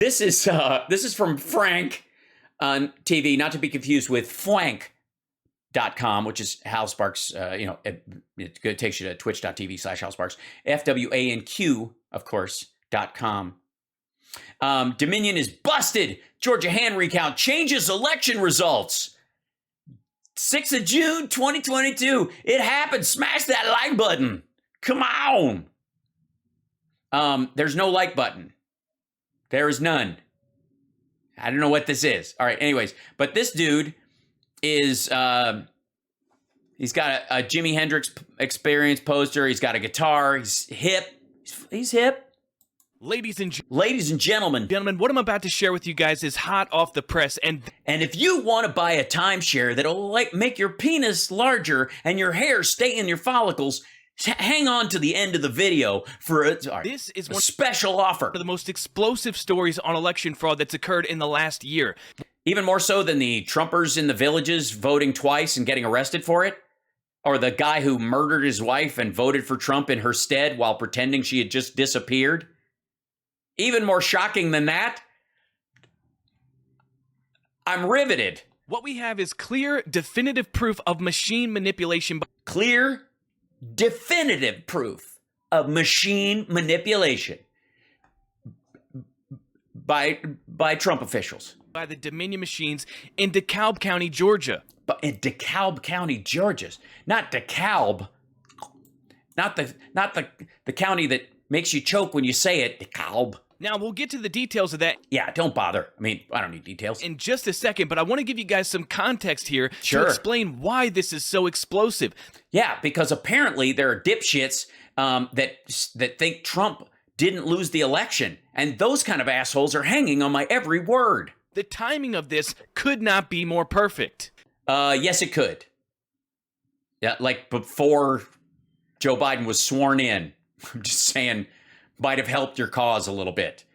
This is from Frank on TV, not to be confused with Fwank.com, which is Hal Sparks. It takes you to twitch.tv/Hal Sparks. FWANQ, of course, .com. Dominion is busted. Georgia hand recount changes election results. 6th of June, 2022. It happened. Smash that like button. Come on. There's no like button. There is none. I don't know what this is. All right, anyways. But this dude is, he's got a Jimi Hendrix Experience poster. He's got a guitar. He's hip. He's hip. Ladies and gentlemen, what I'm about to share with you guys is hot off the press. And if you want to buy a timeshare that'll make your penis larger and your hair stay in your follicles, hang on to the end of the video for a special offer. One of the most explosive stories on election fraud that's occurred in the last year. Even more so than the Trumpers in the villages voting twice and getting arrested for it? Or the guy who murdered his wife and voted for Trump in her stead while pretending she had just disappeared? Even more shocking than that, I'm riveted. What we have is clear, definitive proof of machine manipulation. Clear, definitive proof of machine manipulation by Trump officials. By the Dominion machines in DeKalb County, Georgia. But in DeKalb County, Georgia, not DeKalb, not the county that makes you choke when you say it, DeKalb. Now, we'll get to the details of that. Yeah, don't bother. I mean, I don't need details. In just a second, but I want to give you guys some context here to explain why this is so explosive. Yeah, because apparently there are dipshits that think Trump didn't lose the election. And those kind of assholes are hanging on my every word. The timing of this could not be more perfect. Yes, it could. Yeah, like before Joe Biden was sworn in. I'm just saying, might have helped your cause a little bit.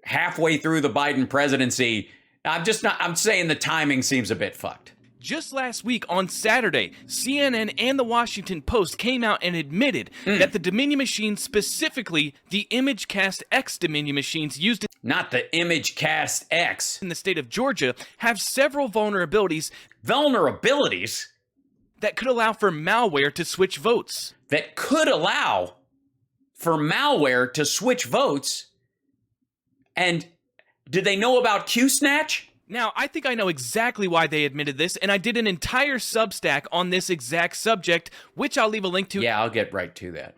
Halfway through the Biden presidency, I'm saying the timing seems a bit fucked. Just last week on Saturday, CNN and the Washington Post came out and admitted that the Dominion machines, specifically the ImageCast X Dominion machines used not the ImageCast X in the state of Georgia, have several vulnerabilities. Vulnerabilities? That could allow for malware to switch votes. That could allow for malware to switch votes? And did they know about Q-Snatch? Now, I think I know exactly why they admitted this, and I did an entire Substack on this exact subject, which I'll leave a link to. Yeah, I'll get right to that.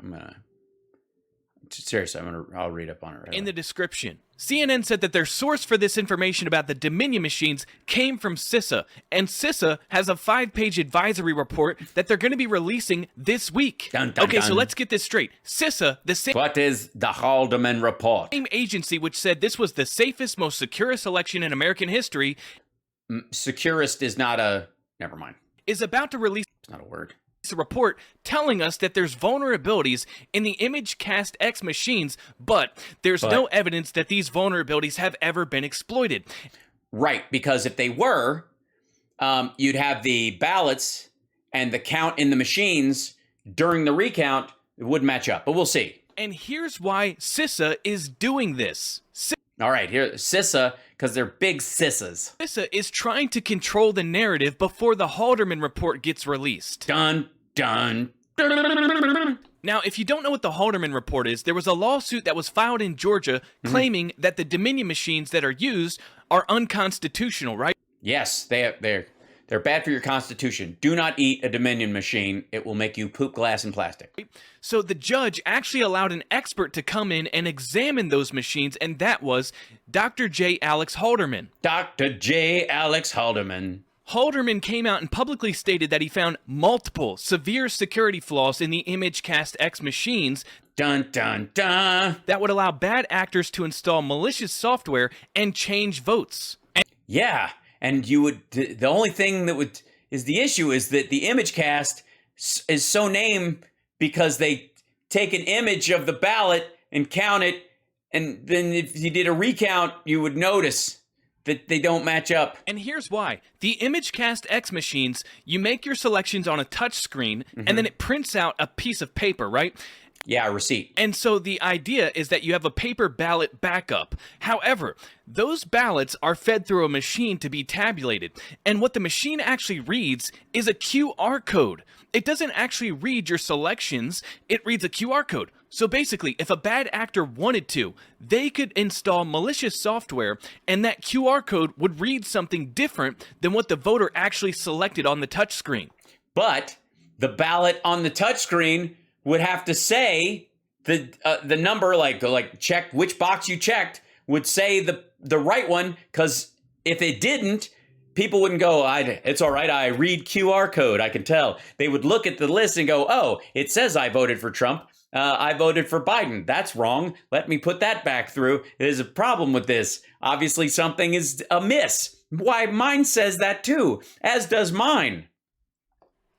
Seriously, I'll read up on it right in the description. CNN said that their source for this information about the Dominion machines came from CISA, and CISA has a 5-page advisory report that they're going to be releasing this week. Dun, dun, okay, dun. so let's get this straight. CISA, the same... What is the Haldeman report? Same agency which said this was the safest, most securest election in American history... Securest is not a... Never mind. ...is about to release... It's not a word. A report telling us that there's vulnerabilities in the ImageCast X machines, but there's no evidence that these vulnerabilities have ever been exploited. Right, because if they were, you'd have the ballots and the count in the machines during the recount. It wouldn't match up, but we'll see. And here's why CISA is doing this. All right, here, CISA, because they're big sissas. CISA is trying to control the narrative before the Haldeman report gets released. Dun, dun, dun. Now, if you don't know what the Haldeman report is, there was a lawsuit that was filed in Georgia claiming that the Dominion machines that are used are unconstitutional, right? Yes, they're bad for your constitution. Do not eat a Dominion machine. It will make you poop glass and plastic. So the judge actually allowed an expert to come in and examine those machines, and that was Dr. J. Alex Halderman. Dr. J. Alex Halderman. Halderman came out and publicly stated that he found multiple severe security flaws in the ImageCast X machines. Dun, dun, dun. That would allow bad actors to install malicious software and change votes. Yeah. And the only thing that is the issue is that the ImageCast is so named because they take an image of the ballot and count it. And then if you did a recount, you would notice that they don't match up. And here's why. The ImageCast X machines, you make your selections on a touch screen, and then it prints out a piece of paper, right? Yeah, a receipt. And so the idea is that you have a paper ballot backup. However, those ballots are fed through a machine to be tabulated. And what the machine actually reads is a QR code. It doesn't actually read your selections, it reads a QR code. So basically, if a bad actor wanted to, they could install malicious software and that QR code would read something different than what the voter actually selected on the touchscreen. But the ballot on the touchscreen would have to say the number, like check which box you checked, would say the right one, because if it didn't, people wouldn't go, it's all right, I read QR code, I can tell. They would look at the list and go, oh, it says I voted for Trump. I voted for Biden. That's wrong. Let me put that back through. There's a problem with this. Obviously, something is amiss. Why, mine says that too, as does mine.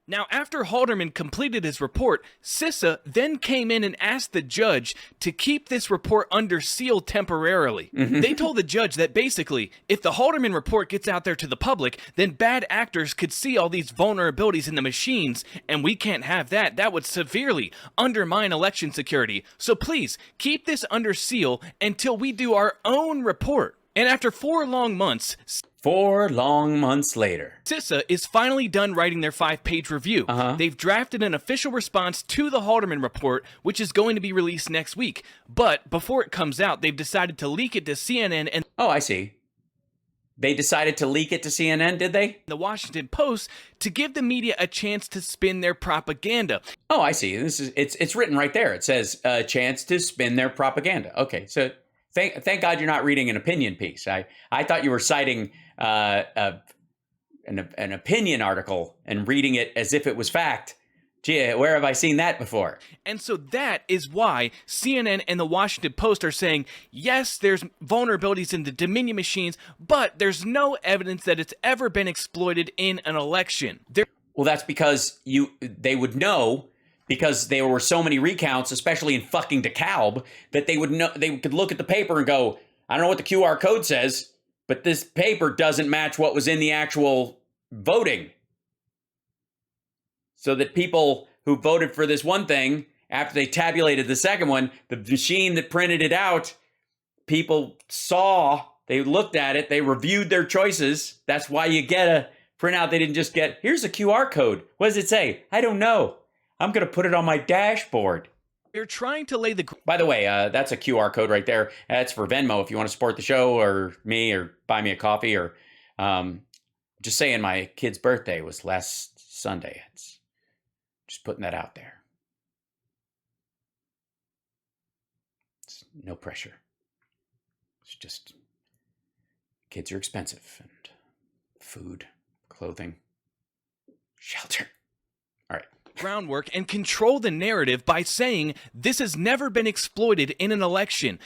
Now, after Haldeman completed his report, CISA then came in and asked the judge to keep this report under seal temporarily. They told the judge that basically, if the Haldeman report gets out there to the public, then bad actors could see all these vulnerabilities in the machines, and we can't have that. That would severely undermine election security. So please, keep this under seal until we do our own report. And after 4 long months... 4 long months later, CISA is finally done writing their 5-page review. They've drafted an official response to the Haldeman report, which is going to be released next week. But before it comes out, they've decided to leak it to CNN and... Oh, I see. They decided to leak it to CNN, did they? The Washington Post to give the media a chance to spin their propaganda. Oh, I see. It's written right there. It says a chance to spin their propaganda. Okay, so thank God you're not reading an opinion piece. I thought you were citing an opinion article and reading it as if it was fact. Gee, where have I seen that before? And so that is why CNN and the Washington Post are saying, yes, there's vulnerabilities in the Dominion machines, but there's no evidence that it's ever been exploited in an election. Well, that's because they would know, because there were so many recounts, especially in fucking DeKalb, that they would know. They could look at the paper and go, I don't know what the QR code says, but this paper doesn't match what was in the actual voting. So that people who voted for this one thing, after they tabulated the second one, the machine that printed it out, people saw, they looked at it, they reviewed their choices. That's why you get a printout. They didn't just get, here's a QR code. What does it say? I don't know. I'm going to put it on my dashboard. They're trying to lay the... By the way, that's a QR code right there. That's for Venmo if you want to support the show or me or buy me a coffee or just saying my kid's birthday was last Sunday. It's just putting that out there. It's no pressure. It's just kids are expensive and food, clothing, shelter. All right. Groundwork and control the narrative by saying this has never been exploited in an election.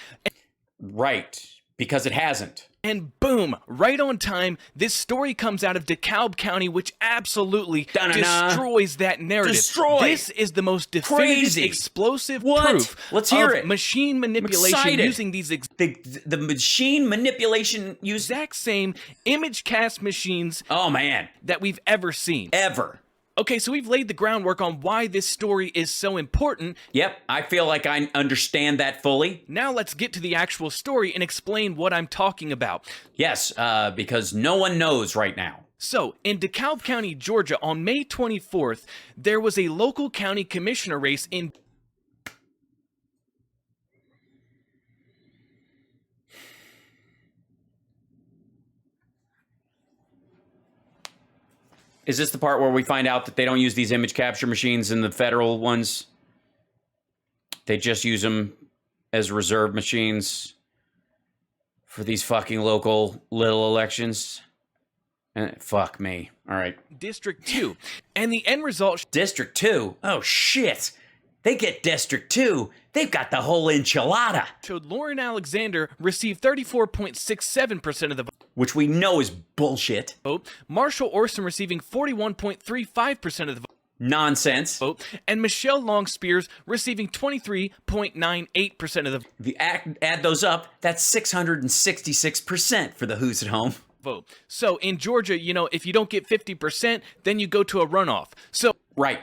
Right, because it hasn't. And boom, right on time, this story comes out of DeKalb County, which absolutely destroys that narrative. This is the most definitive, explosive proof Let's hear of it. Machine manipulation using these the machine manipulation exact same image cast machines that we've ever seen. Ever. Okay, so we've laid the groundwork on why this story is so important. Yep, I feel like I understand that fully. Now let's get to the actual story and explain what I'm talking about. Yes, because no one knows right now. So, in DeKalb County, Georgia, on May 24th, there was a local county commissioner race in... Is this the part where we find out that they don't use these image capture machines in the federal ones? They just use them as reserve machines for these fucking local little elections? Fuck me. All right. District 2. And the end result... District 2? Oh, shit. They get District 2. They've got the whole enchilada. Showed Lauren Alexander received 34.67% of the vote. Which we know is bullshit. Marshall Orson receiving 41.35% of the vote. Nonsense. And Michelle Long Spears receiving 23.98% of the vote. If you add those up, that's 666% for the who's at home. Vote. So in Georgia, you know, if you don't get 50%, then you go to a runoff. So right.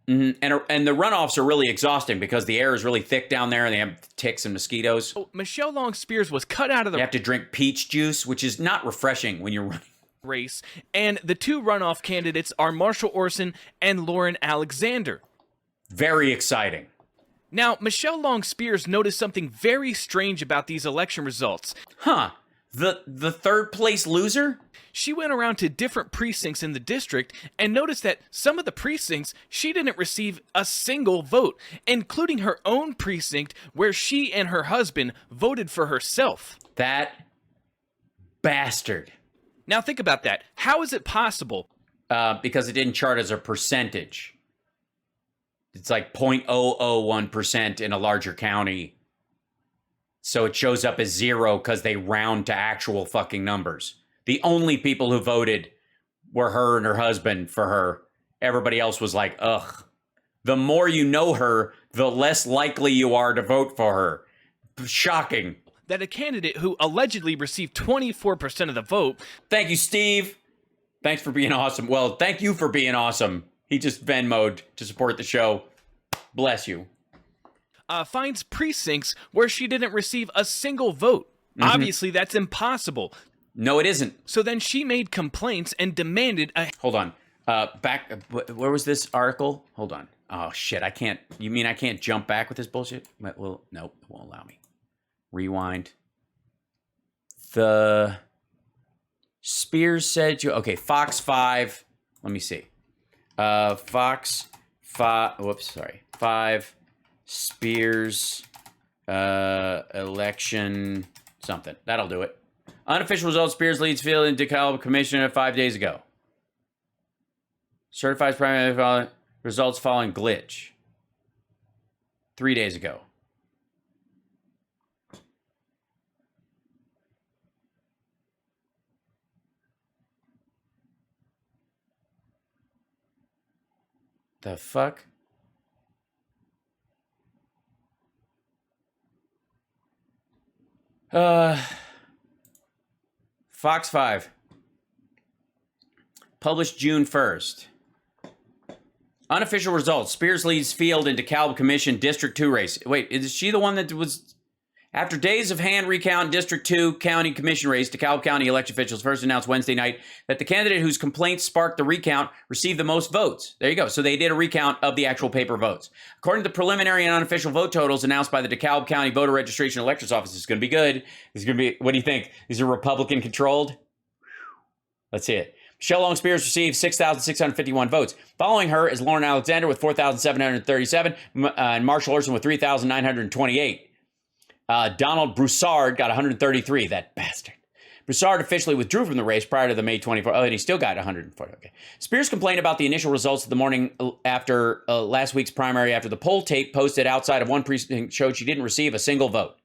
And the runoffs are really exhausting because the air is really thick down there and they have ticks and mosquitoes. So Michelle Long Spears was cut out of the You have to drink peach juice, which is not refreshing when you're running. race, and the two runoff candidates are Marshall Orson and Lauren Alexander. Very exciting. Now, Michelle Long Spears noticed something very strange about these election results. Huh. The third place loser? She went around to different precincts in the district and noticed that some of the precincts she didn't receive a single vote, including her own precinct where she and her husband voted for herself. That bastard. Now think about that. How is it possible? Because it didn't chart as a percentage. It's like 0.001% in a larger county. So it shows up as 0 because they round to actual fucking numbers. The only people who voted were her and her husband for her. Everybody else was like, ugh. The more you know her, the less likely you are to vote for her. Shocking. That a candidate who allegedly received 24% of the vote. Thank you, Steve. Thanks for being awesome. Well, thank you for being awesome. He just Venmo'd to support the show. Bless you. Finds precincts where she didn't receive a single vote. Obviously, that's impossible. No, it isn't. So then she made complaints and demanded a... Hold on. Where was this article? Hold on. Oh, shit. I can't. You mean I can't jump back with this bullshit? Well, nope. It won't allow me. Rewind. The Spears said you. Okay, Fox 5. Let me see. Fox 5. Whoops, sorry. 5. Spears election something. That'll do it. Unofficial results, Spears leads field in DeKalb Commission 5 days ago. Certifies primary results following glitch 3 days ago. The fuck? Fox 5. Published June 1st. Unofficial results. Spears leads field in DeKalb Commission District 2 race. Wait, is she the one that was... After days of hand recount, District 2 County Commission race, DeKalb County election officials first announced Wednesday night that the candidate whose complaints sparked the recount received the most votes. There you go. So they did a recount of the actual paper votes. According to the preliminary and unofficial vote totals announced by the DeKalb County Voter Registration and Elections Office, it's going to be good. It's going to be, what do you think? These are Republican controlled? Let's see it. Michelle Long Spears received 6,651 votes. Following her is Lauren Alexander with 4,737 and Marshall Orson with 3,928. Donald Broussard got 133, that bastard. Broussard officially withdrew from the race prior to the May 24th. Oh, and he still got 140. Okay. Spears complained about the initial results of the morning after last week's primary after the poll tape posted outside of one precinct showed she didn't receive a single vote.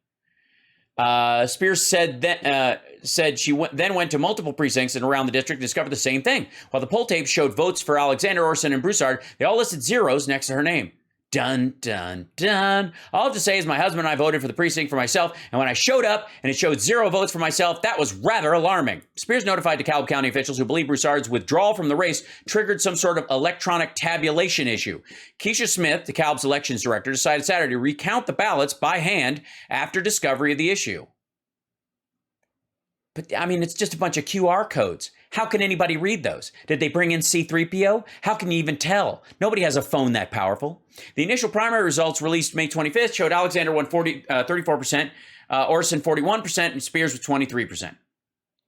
Spears said she then went to multiple precincts and around the district and discovered the same thing. While the poll tape showed votes for Alexander, Orson, and Broussard, they all listed zeros next to her name. Dun, dun, dun. All I have to say is my husband and I voted for the precinct for myself, and when I showed up and it showed 0 votes for myself, that was rather alarming. Spears notified DeKalb County officials who believe Broussard's withdrawal from the race triggered some sort of electronic tabulation issue. Keisha Smith, DeKalb's elections director, decided Saturday to recount the ballots by hand after discovery of the issue. But, I mean, it's just a bunch of QR codes. How can anybody read those? Did they bring in C-3PO? How can you even tell? Nobody has a phone that powerful. The initial primary results released May 25th showed Alexander won 34%, Orson 41%, and Spears with 23%.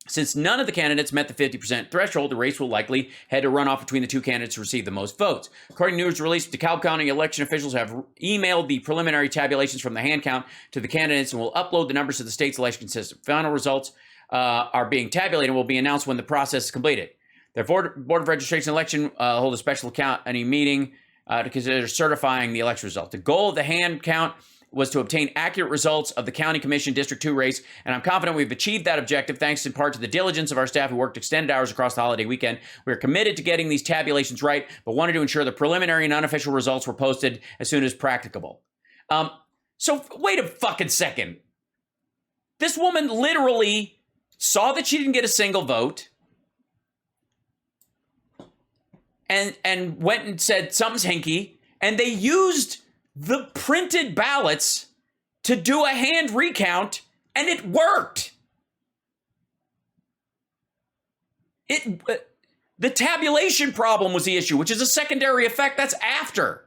Since none of the candidates met the 50% threshold, the race will likely head to runoff between the two candidates who received the most votes. According to news released, DeKalb County election officials have emailed the preliminary tabulations from the hand count to the candidates and will upload the numbers to the state's election system. Final results are being tabulated and will be announced when the process is completed. The Board of Registration election hold a special county meeting to consider certifying the election result. The goal of the hand count was to obtain accurate results of the County Commission District 2 race, and I'm confident we've achieved that objective thanks in part to the diligence of our staff who worked extended hours across the holiday weekend. We are committed to getting these tabulations right, but wanted to ensure the preliminary and unofficial results were posted as soon as practicable. So wait a fucking second. This woman literally saw that she didn't get a single vote and went and said something's hinky and they used the printed ballots to do a hand recount, and it worked. The tabulation problem was the issue, which is a secondary effect. That's after.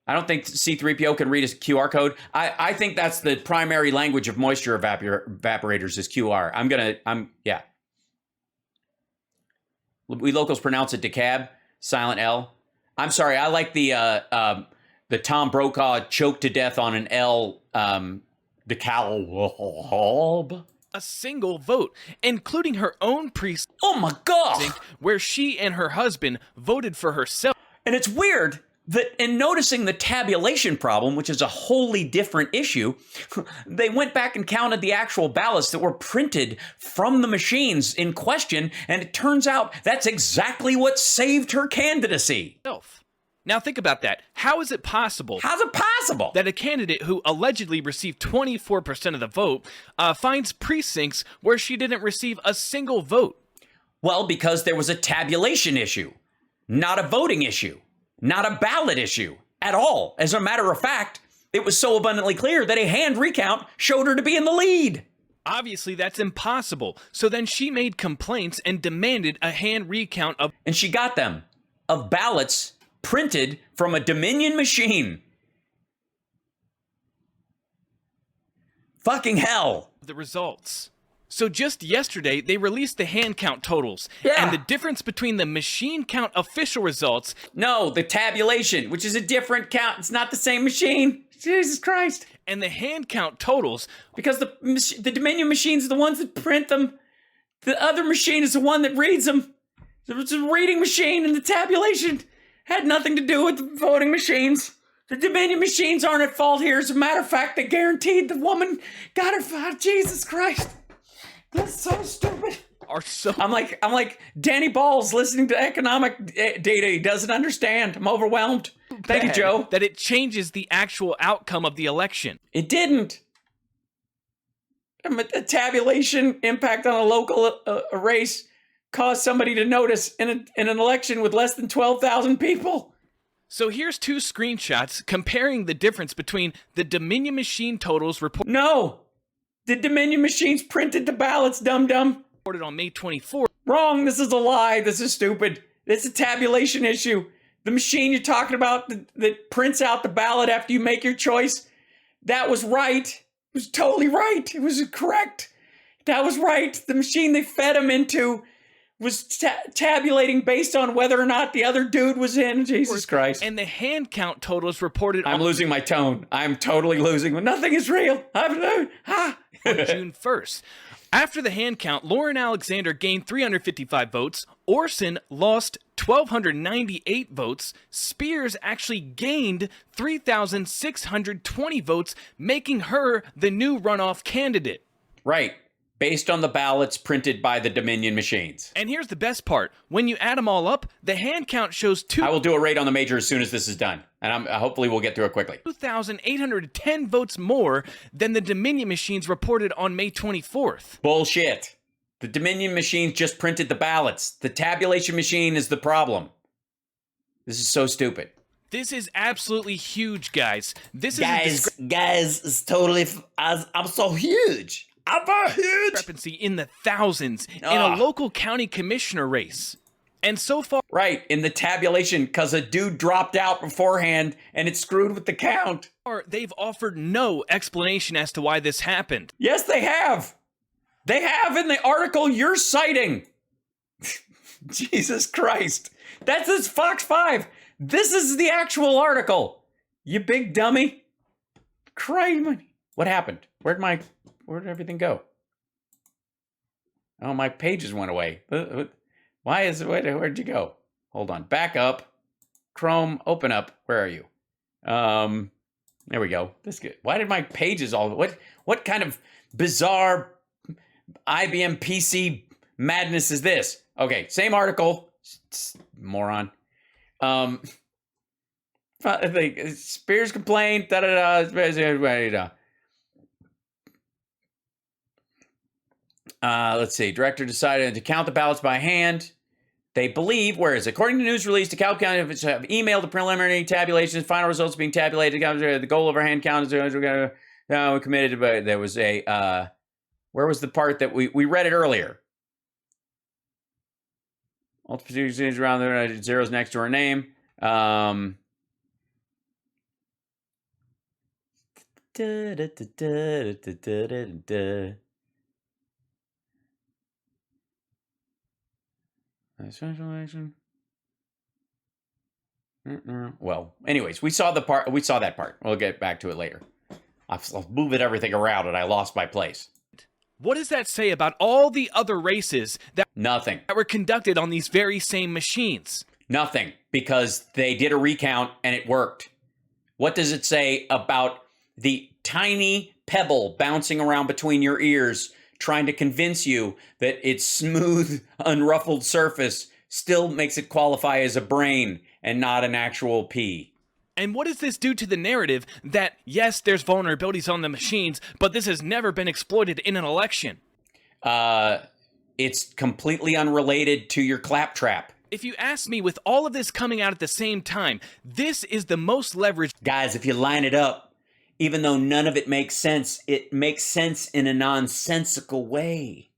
I don't think C-3PO can read a QR code. I think that's the primary language of moisture evaporators is QR. Yeah. We locals pronounce it decab, silent L. I'm sorry, I like the Tom Brokaw choked to death on an L decal. A single vote, including her own precinct. Oh my God! Where she and her husband voted for herself. And it's weird that in noticing the tabulation problem, which is a wholly different issue, they went back and counted the actual ballots that were printed from the machines in question, and it turns out that's exactly what saved her candidacy. Now think about that. How is it possible? How's it possible? That a candidate who allegedly received 24% of the vote finds precincts where she didn't receive a single vote? Well, because there was a tabulation issue, not a voting issue, not a ballot issue at all. As a matter of fact, it was so abundantly clear that a hand recount showed her to be in the lead. Obviously, that's impossible. So then she made complaints and demanded a hand recount of... And she got them, of ballots printed from a Dominion machine. Fucking hell. The results. So just yesterday, they released the hand count totals. Yeah. And the difference between the machine count official results... No, the tabulation, which is a different count. It's not the same machine. Jesus Christ. And the hand count totals... Because the Dominion machines are the ones that print them. The other machine is the one that reads them. It's a reading machine, and the tabulation had nothing to do with the voting machines. The Dominion machines aren't at fault here. As a matter of fact, they guaranteed the woman got her vote. Jesus Christ. That's so stupid. I'm like Danny Balls listening to economic data he doesn't understand. I'm overwhelmed. Thank you, Joe. That it changes the actual outcome of the election. It didn't. A tabulation impact on a local race caused somebody to notice in an election with less than 12,000 people. So here's two screenshots comparing the difference between the Dominion machine totals reported. No, the Dominion machines printed the ballots, dum-dum. Reported on May 24th. Wrong, this is a lie, this is stupid. It's a tabulation issue. The machine you're talking about that prints out the ballot after you make your choice, that was right. It was totally right. It was correct. That was right. The machine they fed him into was tabulating based on whether or not the other dude was in. Jesus Christ. And the hand count totals reported I'm losing my tone. I'm totally losing. Nothing is real. On June 1st. After the hand count, Lauren Alexander gained 355 votes. Orson lost 1,298 votes. Spears actually gained 3,620 votes, making her the new runoff candidate. Right. Based on the ballots printed by the Dominion machines. And here's the best part. When you add them all up, the hand count shows I will do a rate on the major as soon as this is done. And hopefully we'll get through it quickly. 2,810 votes more than the Dominion machines reported on May 24th. Bullshit. The Dominion machines just printed the ballots. The tabulation machine is the problem. This is so stupid. This is absolutely huge, guys. This is guys, it's totally... I'm so huge. I'm a huge... discrepancy in the thousands in a local county commissioner race. And so far... Right, in the tabulation, because a dude dropped out beforehand and it screwed with the count. They've offered no explanation as to why this happened. Yes, they have. They have in the article you're citing. Jesus Christ. That's Fox 5. This is the actual article. You big dummy. Crazy. What happened? Where'd everything go? Oh, my pages went away. Where'd you go? Hold on. Back up. Chrome, open up. Where are you? There we go. This good. Why did my pages all... What kind of bizarre IBM PC madness is this? Okay, same article. Moron. Spears complained. Let's see. Director decided to count the ballots by hand. They believe, whereas according to news release, the DeKalb County have emailed the preliminary tabulations, final results being tabulated. The goal of our hand count is we committed to, but there was a, where was the part that we read it earlier? Multiple zeros around there, zeros next to her name. Well, anyways, we saw that part. We'll get back to it later. I've moved everything around and I lost my place. What does that say about all the other races that Nothing. were conducted on these very same machines? Nothing, because they did a recount and it worked. What does it say about the tiny pebble bouncing around between your ears, trying to convince you that its smooth, unruffled surface still makes it qualify as a brain and not an actual pea? And what does this do to the narrative that, yes, there's vulnerabilities on the machines, but this has never been exploited in an election? It's completely unrelated to your claptrap. If you ask me, with all of this coming out at the same time, this is the most leveraged. Guys, if you line it up, even though none of it makes sense in a nonsensical way.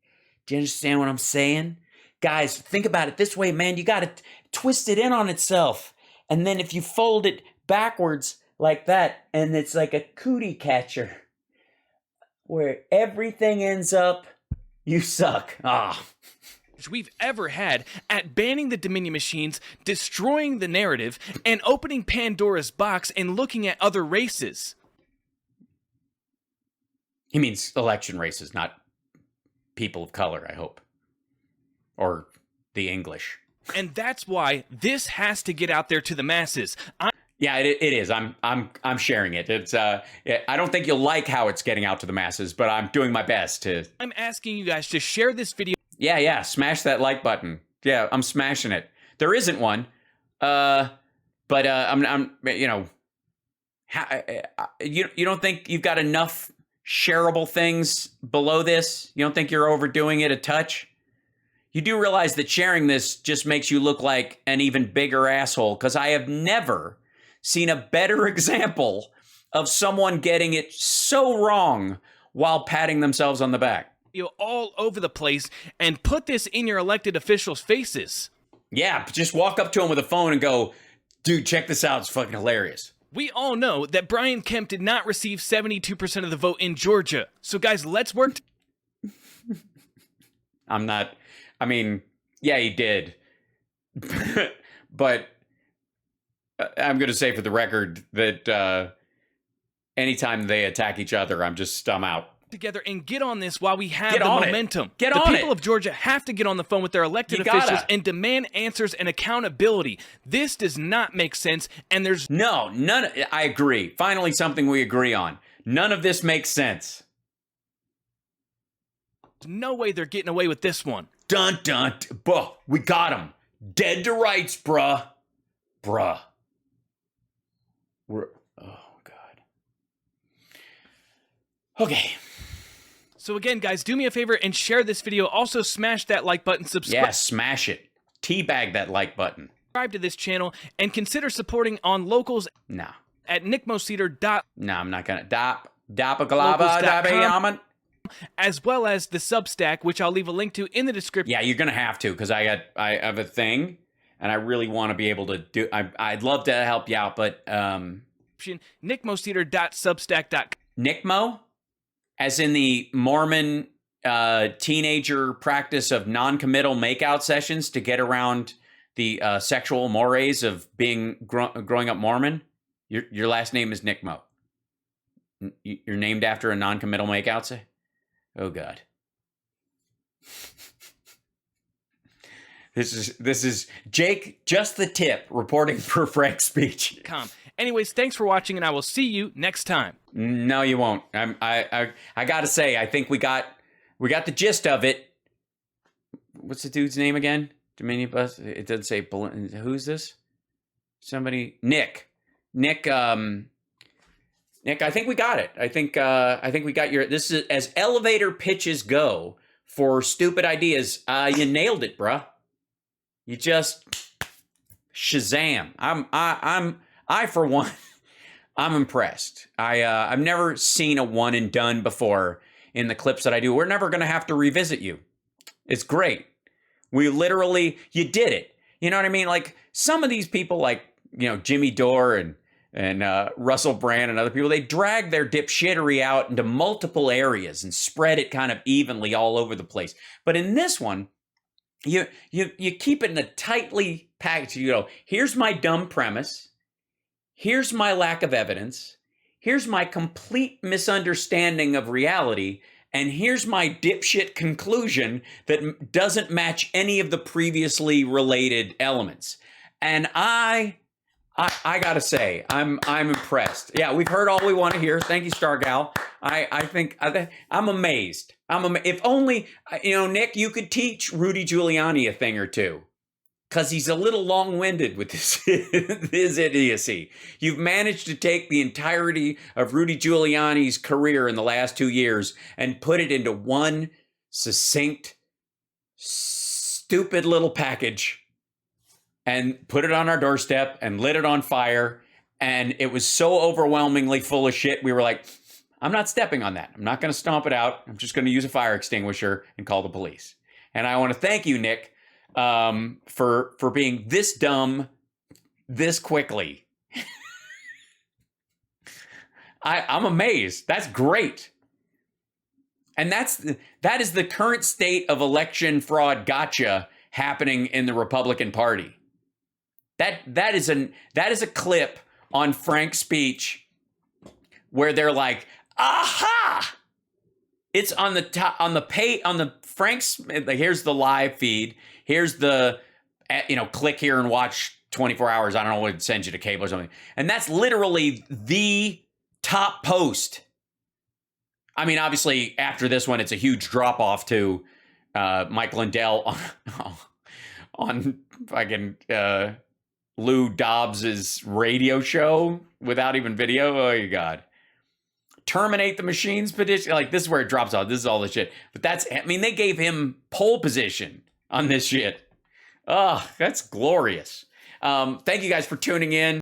Do you understand what I'm saying? Guys, think about it this way, man. You got to twist it in on itself. And then if you fold it backwards like that, and it's like a cootie catcher, where everything ends up, you suck. We've ever had at banning the Dominion machines, destroying the narrative, and opening Pandora's box and looking at other races. He means election races, not people of color, I hope. Or the English. And that's why this has to get out there to the masses. Yeah, it is. I'm sharing it. It's I don't think you'll like how it's getting out to the masses, but I'm doing my best to. I'm asking you guys to share this video. Yeah, smash that like button. Yeah, I'm smashing it. There isn't one, but I'm you don't think you've got enough shareable things below this? You don't think you're overdoing it a touch? You do realize that sharing this just makes you look like an even bigger asshole, because I have never seen a better example of someone getting it so wrong while patting themselves on the back. All over the place and put this in your elected officials' faces. Yeah, just walk up to them with a phone and go, dude, check this out. It's fucking hilarious. We all know that Brian Kemp did not receive 72% of the vote in Georgia. So guys, let's work. Yeah, he did. But I'm going to say for the record that anytime they attack each other, I'm out. Together and get on this while we have the momentum. The people of Georgia have to get on the phone with their elected officials and demand answers and accountability. This does not make sense, and there's I agree. Finally, something we agree on. None of this makes sense. No way they're getting away with this one. Dun dun. Buh, we got him. Dead to rights, bruh. Oh God. Okay. So again, guys, do me a favor and share this video. Also, smash that like button. Subscribe. Yeah, smash it. Teabag that like button. Subscribe to this channel and consider supporting on locals. Nah. At nickmoseder. No, I'm not gonna. Dapaglaba. As well as the Substack, which I'll leave a link to in the description. Yeah, you're gonna have to, because I have a thing, and I really want to be able to do. I'd love to help you out, but nickmoseder.substack.com. Nickmo, as in the Mormon teenager practice of non-committal makeout sessions to get around the sexual mores of being growing up Mormon. Your last name is Nickmo. You're named after a non-committal makeout say. Oh God. This is Jake, just the tip, reporting for Frank's speech. Anyways, thanks for watching, and I will see you next time. No, you won't. I gotta say, I think we got the gist of it. What's the dude's name again? Dominion Bus. It doesn't say. Who's this? Somebody. Nick. Nick, I think we got it. I think we got your. This is as elevator pitches go for stupid ideas. You nailed it, bruh. You just Shazam. I for one, I'm impressed. I've never seen a one and done before in the clips that I do. We're never going to have to revisit you. It's great. You did it. You know what I mean? Like some of these people, like, Jimmy Dore and Russell Brand and other people, they drag their dipshittery out into multiple areas and spread it kind of evenly all over the place. But in this one, you keep it in a tightly packaged, here's my dumb premise. Here's my lack of evidence. Here's my complete misunderstanding of reality. And here's my dipshit conclusion that doesn't match any of the previously related elements. And I gotta say, I'm impressed. Yeah, we've heard all we want to hear. Thank you, Stargal. I think I'm amazed. If only, Nick, you could teach Rudy Giuliani a thing or two, because he's a little long-winded with his idiocy. You've managed to take the entirety of Rudy Giuliani's career in the last 2 years and put it into one succinct, stupid little package and put it on our doorstep and lit it on fire. And it was so overwhelmingly full of shit. We were like, I'm not stepping on that. I'm not going to stomp it out. I'm just going to use a fire extinguisher and call the police. And I want to thank you, Nick, for being this dumb this quickly. I'm amazed. That's great. And that is the current state of election fraud gotcha happening in the Republican Party. That is a clip on Frank's speech where they're like, aha! It's on the top, on the Frank's, here's the live feed. Here's the, click here and watch 24 hours. I don't know what it sends you to cable or something. And that's literally the top post. I mean, obviously, after this one, it's a huge drop off to Mike Lindell on fucking Lou Dobbs's radio show without even video. Oh, my God. Terminate the machines petition. Like, this is where it drops off. This is all the shit. But they gave him pole position on this shit. Oh, that's glorious. Thank you guys for tuning in.